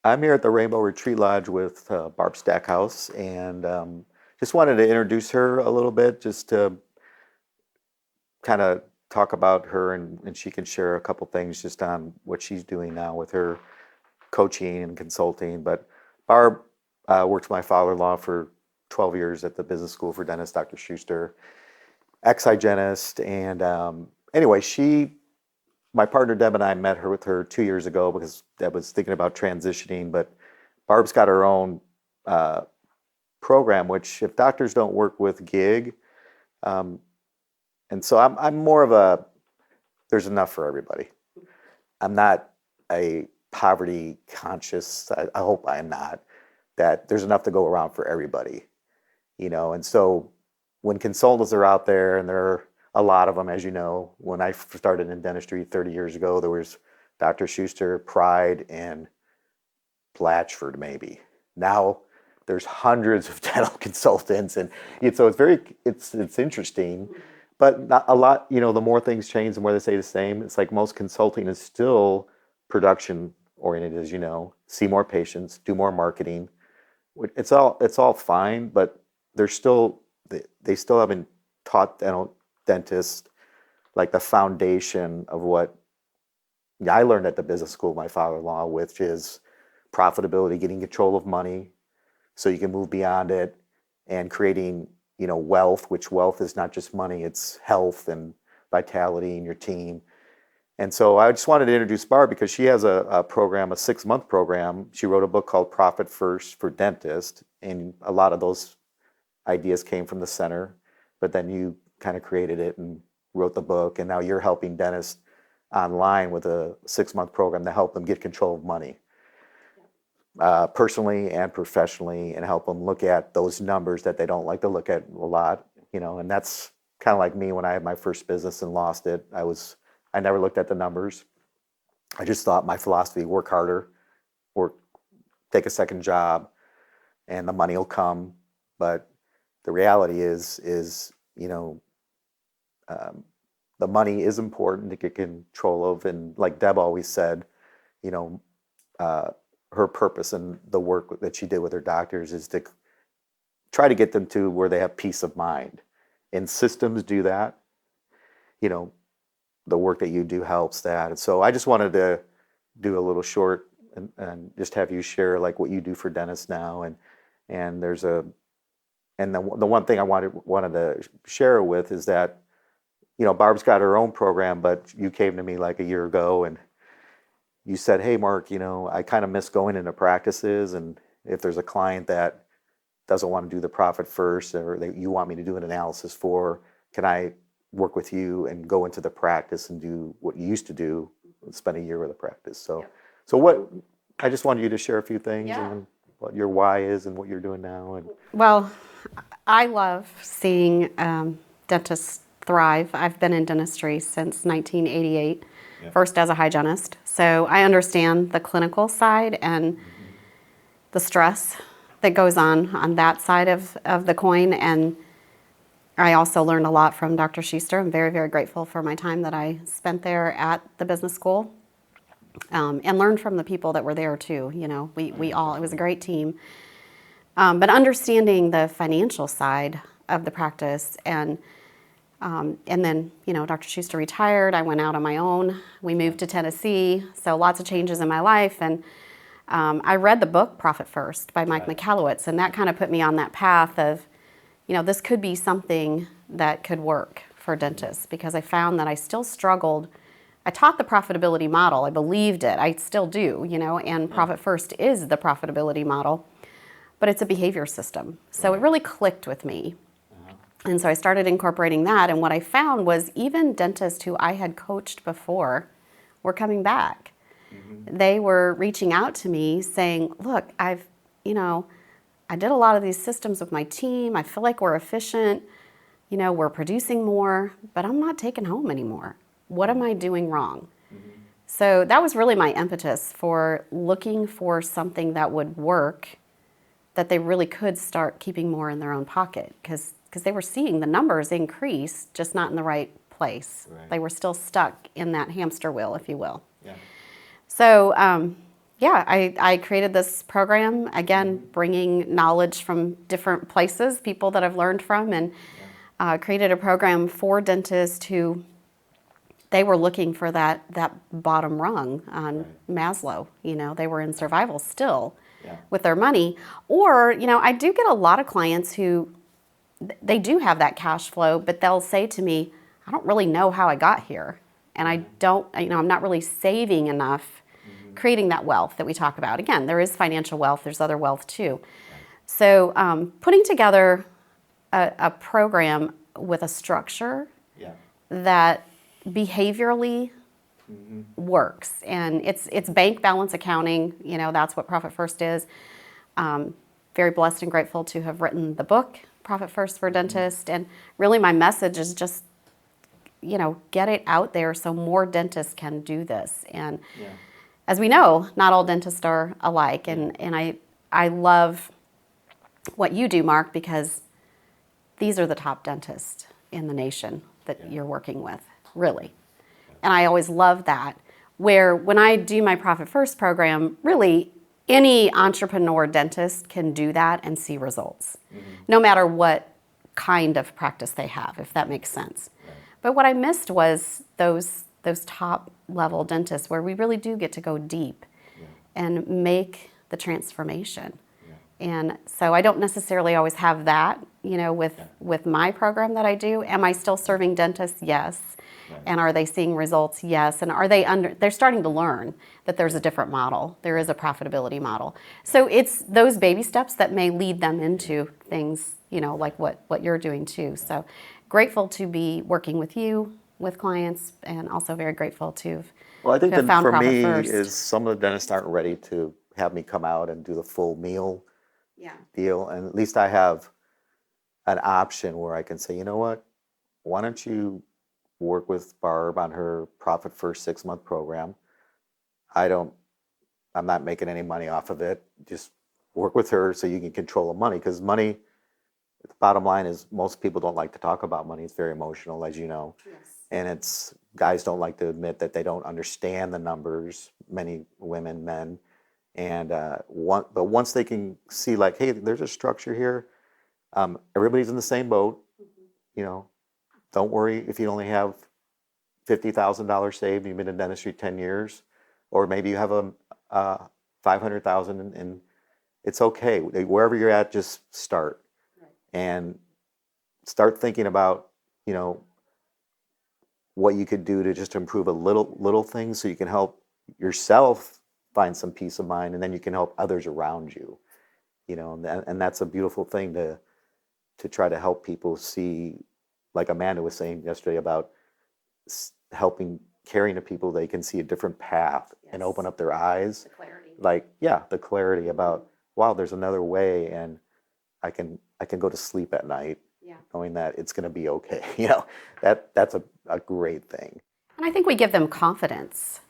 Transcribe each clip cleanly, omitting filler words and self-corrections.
I'm here at the Rainbow Retreat Lodge with Barb Stackhouse, and just wanted to introduce her a little bit, just to kind of talk about her, and she can share a couple things just on what she's doing now with her coaching and consulting. But Barb worked with my father-in-law for 12 years at the business school for dentist, Dr. Schuster, ex-hygienist, and anyway, my partner Deb and I met her with her 2 years ago because Deb was thinking about transitioning, but Barb's got her own program, which if doctors don't work with gig, um, and so I'm more of a, there's enough for everybody. I'm not a poverty conscious, I hope I'm not, that there's enough to go around for everybody, and so when consultants are out there, and there are a lot of them, as you know. When I started in dentistry 30 years ago, there was Dr. Schuster, Pride, and Blatchford, maybe. Now there's hundreds of dental consultants, and so it's interesting, but not a lot. The more things change, the more they stay the same. It's like most consulting is still production oriented, as you know. See more patients, do more marketing. It's all fine, but they still haven't taught dentists like the foundation of what I learned at the business school of my father-in-law, which is profitability, getting control of money so you can move beyond it, and creating wealth, which wealth is not just money, it's health and vitality in your team. And so I just wanted to introduce Barb because she has a program, a 6-month program. She wrote a book called Profit First for Dentists, and a lot of those ideas came from the center, but then you kind of created it and wrote the book, and now you're helping dentists online with a 6-month program to help them get control of money, personally and professionally, and help them look at those numbers that they don't like to look at a lot, and that's kind of like me when I had my first business and lost it. I never looked at the numbers. I just thought my philosophy: work harder, or take a second job, and the money will come. But the reality is the money is important to get control of, and like Deb always said, her purpose and the work that she did with her doctors is to try to get them to where they have peace of mind. And systems do that. The work that you do helps that. And so I just wanted to do a little short and just have you share like what you do for dentists now, and the one thing I wanted to share with is that Barb's got her own program, but you came to me like a year ago and you said, "Hey, Mark, I kind of miss going into practices, and if there's a client that doesn't want to do the profit first, or that you want me to do an analysis for, can I work with you and go into the practice and do what you used to do, and spend a year with the practice?" So I just wanted you to share a few things, and what your why is and what you're doing now. Well, I love seeing dentists thrive. I've been in dentistry since 1988, first as a hygienist. So I understand the clinical side and the stress that goes on that side of the coin. And I also learned a lot from Dr. Schuster. I'm very, very grateful for my time that I spent there at the business school, and learned from the people that were there too. It was a great team. But understanding the financial side of the practice, and then, Dr. Schuster retired. I went out on my own. We moved to Tennessee, so lots of changes in my life. And I read the book Profit First by Mike Michalowicz, and that kind of put me on that path of, this could be something that could work for dentists, because I found that I still struggled. I taught the profitability model. I believed it. I still do, and Profit First is the profitability model, but it's a behavior system. So it really clicked with me. And so I started incorporating that, and what I found was even dentists who I had coached before were coming back. They were reaching out to me saying, "Look, I did a lot of these systems with my team. I feel like we're efficient, we're producing more, but I'm not taking home anymore. What am I doing wrong?" So that was really my impetus for looking for something that would work, that they really could start keeping more in their own pocket, because they were seeing the numbers increase, just not in the right place. Right. They were still stuck in that hamster wheel, if you will. So yeah, I created this program, again, bringing knowledge from different places, people that I've learned from, and created a program for dentists who they were looking for that bottom rung on Maslow. You know, they were in survival still with their money. Or, you know, I do get a lot of clients who they do have that cash flow, but they'll say to me, I don't really know how I got here. And I don't, you know, I'm not really saving enough, creating that wealth that we talk about. Again, there is financial wealth, there's other wealth too. So putting together a program with a structure that behaviorally works, and it's bank balance accounting. You know, that's what Profit First is. Very blessed and grateful to have written the book Profit First for Dentists, and really my message is just, you know, get it out there so more dentists can do this. And as we know, not all dentists are alike, and I love what you do, Mark, because these are the top dentists in the nation that you're working with, really. And I always love that, where when I do my Profit First program, really any entrepreneur dentist can do that and see results, no matter what kind of practice they have, if that makes sense. But what I missed was those top level dentists where we really do get to go deep and make the transformation. And so I don't necessarily always have that, you know, with my program that I do. Am I still serving dentists? Yes. And are they seeing results? Yes. And are they're starting to learn that there's a different model. There is a profitability model. So it's those baby steps that may lead them into things, you know, like what you're doing too. So grateful to be working with you, with clients, and also very grateful to Well, I think have that found for Profit me First. is some of the dentists aren't ready to have me come out and do the full meal deal. And at least I have an option where I can say, you know what, why don't you work with Barb on her Profit First 6-month program? I'm not making any money off of it. Just work with her so you can control the money, because money, the bottom line is most people don't like to talk about money. It's very emotional, as you know. And guys don't like to admit that they don't understand the numbers, many women, men. And but once they can see, like, hey, there's a structure here. Everybody's in the same boat. You know, don't worry if you only have $50,000 saved. You've been in dentistry 10 years, or maybe you have a 500,000, and it's okay. Wherever you're at, just start and start thinking about, you know, what you could do to just improve a little things so you can help yourself find some peace of mind, and then you can help others around you. You know, and that's a beautiful thing to try to help people see, like Amanda was saying yesterday about helping, caring to people, they can see a different path and open up their eyes. The clarity. Like, the clarity about, wow, there's another way, and I can go to sleep at night knowing that it's going to be okay. You know, that's a great thing. And I think we give them confidence.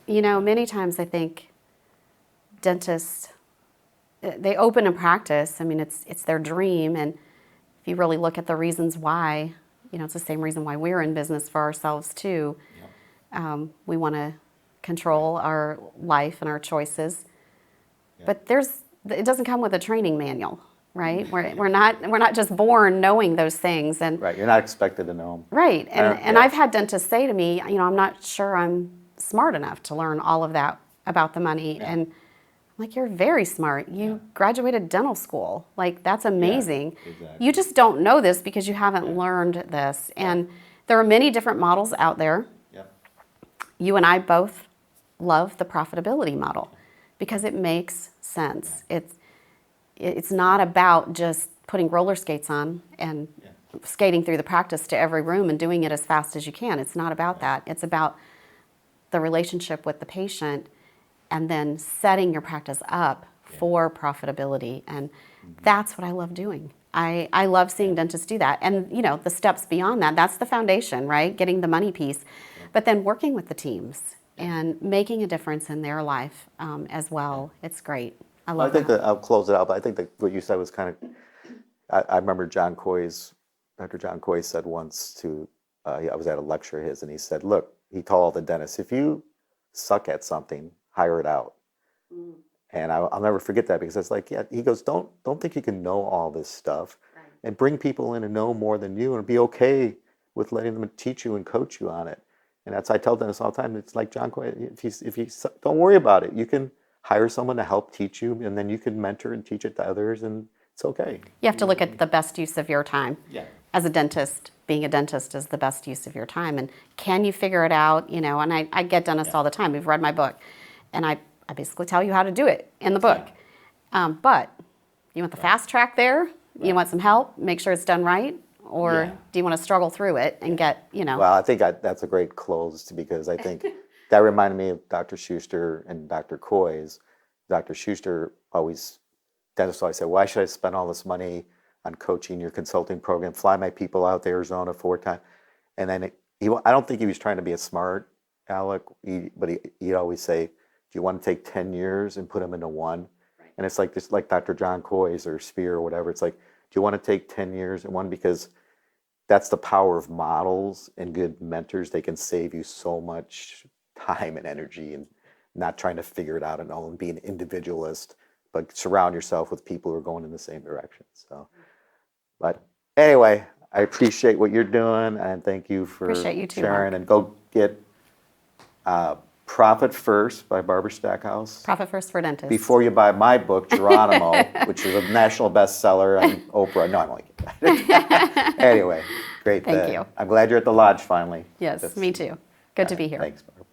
You know, many times I think dentists, they open a practice. I mean, it's their dream, and if you really look at the reasons why, you know, it's the same reason why we're in business for ourselves too. We want to control our life and our choices, but it doesn't come with a training manual, right? We're not just born knowing those things, and Right, you're not expected to know them. right. And I've had dentists say to me, you know, I'm not sure I'm smart enough to learn all of that about the money, and I'm like, you're very smart. You graduated dental school. Like, that's amazing. Exactly. You just don't know this because you haven't learned this. And there are many different models out there. You and I both love the profitability model because it makes sense. It's not about just putting roller skates on and skating through the practice to every room and doing it as fast as you can. It's not about that. It's about the relationship with the patient, and then setting your practice up for profitability. And that's what I love doing. I love seeing dentists do that. And, you know, the steps beyond that, that's the foundation, right? Getting the money piece. But then working with the teams and making a difference in their life as well. It's great. I love I think that. I'll close it out, but I think that what you said was kind of, I remember Dr. John Coy said once I was at a lecture of his, and he said, look, he told all the dentists, if you suck at something, hire it out. And I'll never forget that because it's like, yeah, he goes, don't think you can know all this stuff, and bring people in to know more than you, and be okay with letting them teach you and coach you on it. And that's, I tell Dennis all the time. It's like John Coy, if you don't worry about it, you can hire someone to help teach you, and then you can mentor and teach it to others, and it's okay. You have to look at the best use of your time. Yeah. As a dentist, being a dentist is the best use of your time. And can you figure it out? You know, and I get dentists all the time who've read my book, and I basically tell you how to do it in the book. But you want the fast track there? You want some help? Make sure it's done right? Or do you want to struggle through it and get, you know? Well, I think that's a great close, because I think that reminded me of Dr. Schuster and Dr. Coy's. Dr. Schuster dentists always say, why should I spend all this money on coaching your consulting program, fly my people out to Arizona 4 times? And then I don't think he was trying to be a smart aleck, but he'd always say, do you want to take 10 years and put them into one? Right. And it's like this, like Dr. John Coy's or Spear or whatever. It's like, do you want to take 10 years in one? Because that's the power of models and good mentors. They can save you so much time and energy, and not trying to figure it out and be an individualist, but surround yourself with people who are going in the same direction. So, but anyway, I appreciate what you're doing, and thank you for Appreciate you too, sharing. Mark. And go get Profit First by Barb Stackhouse. Profit First for Dentists. Before you buy my book, Geronimo, which is a national bestseller on Oprah. No, I'm only kidding. Anyway, great. Thank you. I'm glad you're at the lodge finally. Yes, me too. Good to be here. Thanks, Barb.